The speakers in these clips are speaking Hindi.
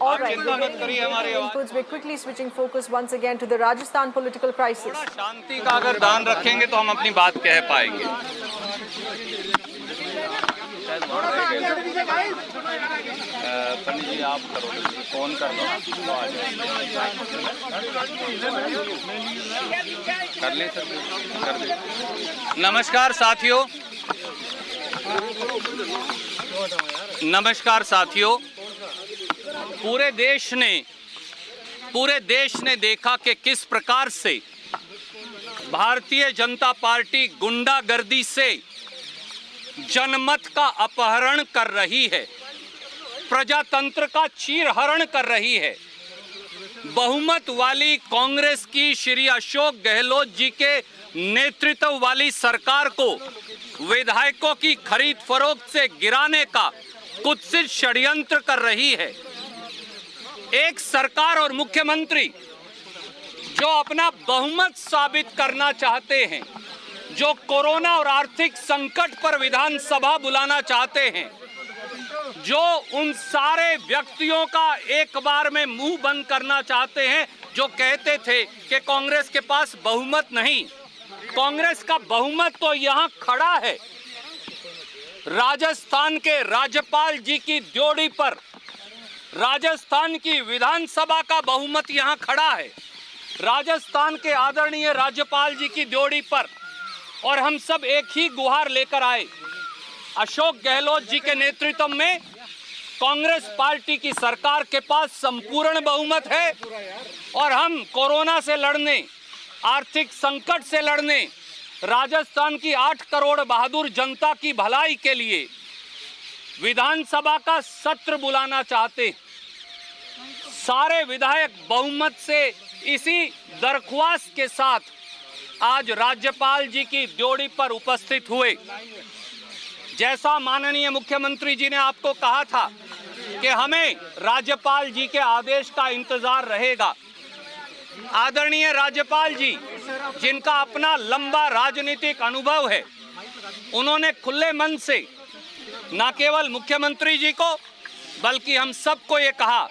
All right, we're getting inputs. We're quickly switching focus once again to the Rajasthan political crisis. शांति का अगर दान रखेंगे तो हम अपनी बात कह पाएंगे। पंडित जी आप करो, फोन कर लो, कर लें सर, कर दें। नमस्कार साथियों, नमस्कार साथियों। पूरे देश ने देखा कि किस प्रकार से भारतीय जनता पार्टी गुंडागर्दी से जनमत का अपहरण कर रही है, प्रजातंत्र का चीरहरण कर रही है। बहुमत वाली कांग्रेस की श्री अशोक गहलोत जी के नेतृत्व वाली सरकार को विधायकों की खरीद फरोख्त से गिराने का कुत्सित षड्यंत्र कर रही है। एक सरकार और मुख्यमंत्री जो अपना बहुमत साबित करना चाहते हैं, जो कोरोना और आर्थिक संकट पर विधानसभा बुलाना चाहते हैं, जो उन सारे व्यक्तियों का एक बार में मुंह बंद करना चाहते हैं जो कहते थे कि कांग्रेस के पास बहुमत नहीं। कांग्रेस का बहुमत तो यहां खड़ा है। राजस्थान के राज्यपाल जी की ड्योढ़ी पर राजस्थान की विधानसभा का बहुमत यहां खड़ा है, राजस्थान के आदरणीय राज्यपाल जी की ड्योढ़ी पर। और हम सब एक ही गुहार लेकर आए। अशोक गहलोत जी के नेतृत्व में कांग्रेस पार्टी की सरकार के पास संपूर्ण बहुमत है और हम कोरोना से लड़ने, आर्थिक संकट से लड़ने, राजस्थान की 8 करोड़ बहादुर जनता की भलाई के लिए विधानसभा का सत्र बुलाना चाहते। सारे विधायक बहुमत से इसी दरख्वास्त के साथ आज राज्यपाल जी की ड्योढ़ी पर उपस्थित हुए। जैसा माननीय मुख्यमंत्री जी ने आपको कहा था कि हमें राज्यपाल जी के आदेश का इंतजार रहेगा। आदरणीय राज्यपाल जी, जिनका अपना लंबा राजनीतिक अनुभव है, उन्होंने खुले मन से न केवल मुख्यमंत्री जी को बल्कि हम सबको ये कहा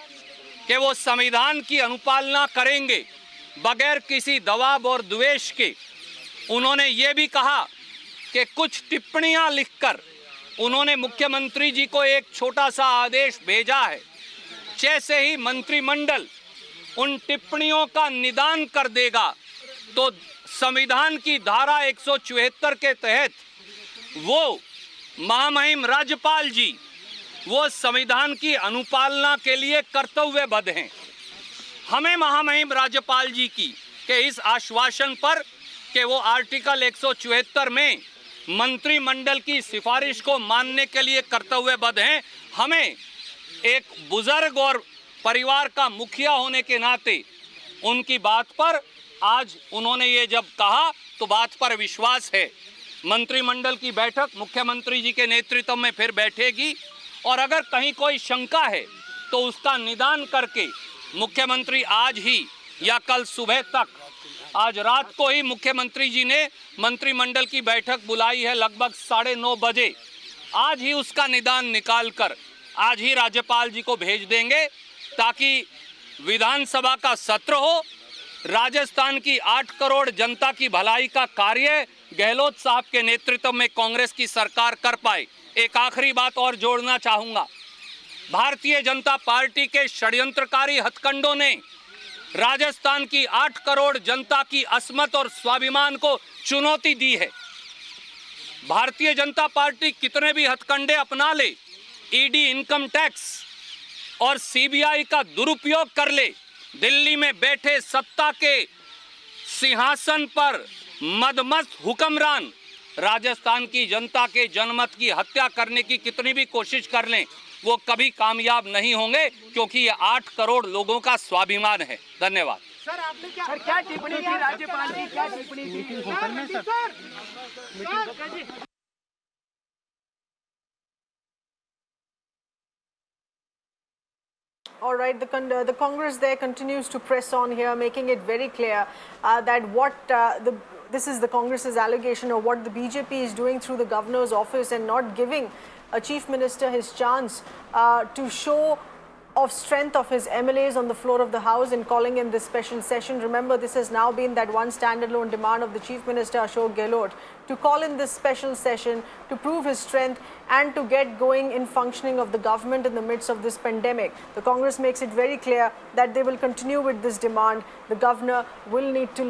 कि वो संविधान की अनुपालना करेंगे बगैर किसी दबाव और द्वेष के। उन्होंने ये भी कहा कि कुछ टिप्पणियां लिखकर उन्होंने मुख्यमंत्री जी को एक छोटा सा आदेश भेजा है। जैसे ही मंत्रिमंडल उन टिप्पणियों का निदान कर देगा तो संविधान की धारा 174 के तहत वो महामहिम राज्यपाल जी वो संविधान की अनुपालना के लिए कर्तव्यबद्ध हैं। हमें महामहिम राज्यपाल जी की के इस आश्वासन पर कि वो आर्टिकल 174 में मंत्रिमंडल की सिफारिश को मानने के लिए कर्तव्यबद्ध हैं। हमें एक बुजुर्ग और परिवार का मुखिया होने के नाते उनकी बात पर आज उन्होंने ये जब कहा तो बात पर विश्वास है। मंत्रिमंडल की बैठक मुख्यमंत्री जी के नेतृत्व में फिर बैठेगी और अगर कहीं कोई शंका है तो उसका निदान करके मुख्यमंत्री आज ही या कल सुबह तक, आज रात को ही मुख्यमंत्री जी ने मंत्रिमंडल की बैठक बुलाई है लगभग 9:30 बजे। आज ही उसका निदान निकाल कर आज ही राज्यपाल जी को भेज देंगे ताकि विधानसभा का सत्र हो, राजस्थान की 8 करोड़ जनता की भलाई का कार्य गहलोत साहब के नेतृत्व में कांग्रेस की सरकार कर पाए। एक आखिरी बात और जोड़ना चाहूंगा। भारतीय जनता पार्टी के षड्यंत्रकारी हथकंडों ने राजस्थान की 8 करोड़ जनता की अस्मत और स्वाभिमान को चुनौती दी है। भारतीय जनता पार्टी कितने भी हथकंडे अपना ले, ईडी इनकम टैक्स और सीबीआई का दुरुपयोग कर ले, दिल्ली में बैठे सत्ता के सिंहासन पर मदमस्त हुक्मरान राजस्थान की जनता के जनमत की हत्या करने की कितनी भी कोशिश कर लें, वो कभी कामयाब नहीं होंगे क्योंकि ये 8 करोड़ लोगों का स्वाभिमान है। धन्यवाद। सर आपने क्या टिप्पणी की राज्यपाल की, क्या टिप्पणी की होटल में sir? All right, the Congress there continues to press on here, making it very clear that this is the Congress's allegation of what the BJP is doing through the governor's office and not giving a chief minister his chance to show of strength of his MLAs on the floor of the House in calling in this special session. Remember, this has now been that one standalone demand of the Chief Minister Ashok Gehlot to call in this special session to prove his strength and to get going in functioning of the government in the midst of this pandemic. The Congress makes it very clear that they will continue with this demand. The governor will need to